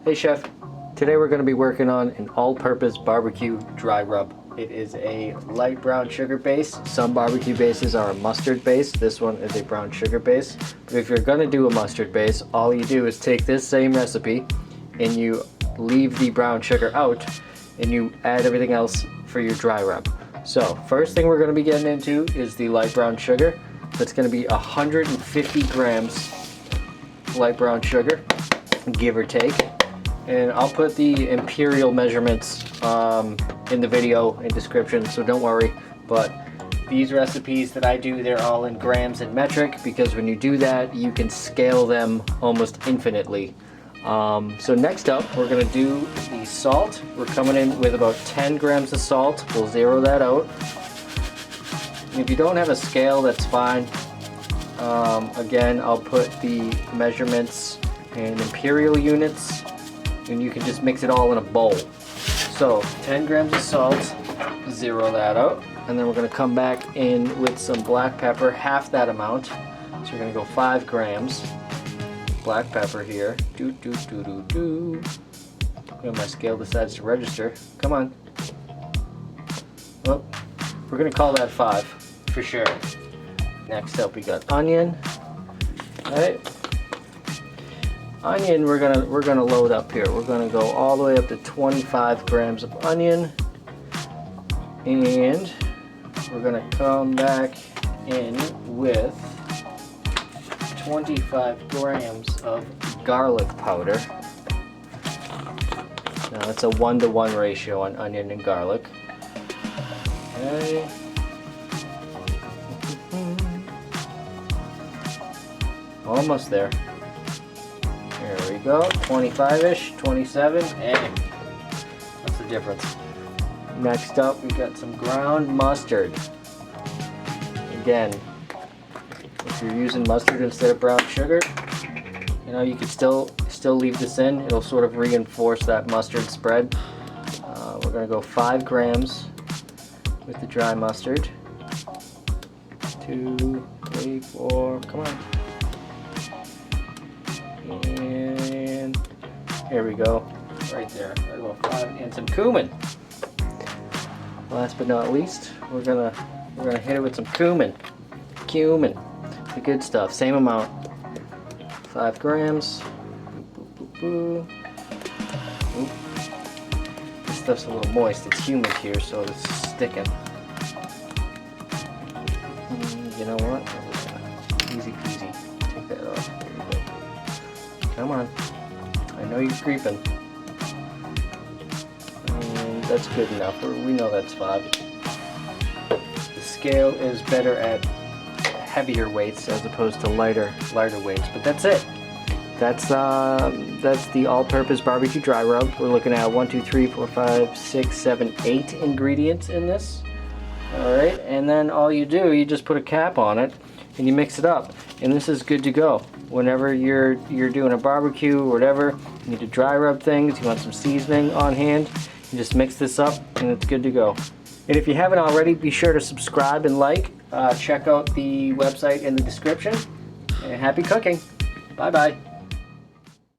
Hey chef, today we're going to be working on an all-purpose barbecue dry rub. It is a light brown sugar base. Some barbecue bases are a mustard base. This one is a brown sugar base. But if you're going to do a mustard base, all you do is take this same recipe and you leave the brown sugar out and you add everything else for your dry rub. So first thing we're going to be getting into is the light brown sugar. That's going to be 150 grams light brown sugar, give or take. And I'll put the imperial measurements in the video and description, so don't worry. But these recipes that I do, they're all in grams and metric, because when you do that, you can scale them almost infinitely. So next up, we're going to do the salt. We're coming in with about 10 grams of salt. We'll zero that out. And if you don't have a scale, that's fine. Again, I'll put the measurements in imperial units, and you can just mix it all in a bowl. So 10 grams of salt, zero that out, and then we're going to come back in with some black pepper, half that amount. So we're going to go 5 grams black pepper here. And my scale decides to register. Come on. Well, we're going to call that 5 for sure. Next up, we got onion. All right. Onion, we're gonna load up here. We're gonna go all the way up to 25 grams of onion, and we're gonna come back in with 25 grams of garlic powder. Now that's a 1-to-1 ratio on onion and garlic. Okay. Almost there. There we go, 25-ish, 27, and what's the difference? Next up, we got some ground mustard. Again, if you're using mustard instead of brown sugar, you know, you could still leave this in. It'll sort of reinforce that mustard spread. We're gonna go 5 grams with the dry mustard. 2, 3, 4, come on. And here we go, right there. Right about 5, and some cumin. Last but not least, we're gonna hit it with some cumin. Cumin, the good stuff. Same amount. 5 grams. Boop, boop, boop. This stuff's a little moist. It's humid here, so it's sticking. You know what? Easy peasy. Take that off. Come on. I know you're creeping. And that's good enough. We know that's 5. The scale is better at heavier weights as opposed to lighter weights. But that's it. That's the all-purpose barbecue dry rub. We're looking at 1, 2, 3, 4, 5, 6, 7, 8 ingredients in this. All right, and then all you do, you just put a cap on it and you mix it up, and this is good to go. Whenever you're doing a barbecue or whatever, you need to dry rub things, you want some seasoning on hand, you just mix this up and it's good to go. And if you haven't already, be sure to subscribe and like. Check out the website in the description, and happy cooking. Bye bye.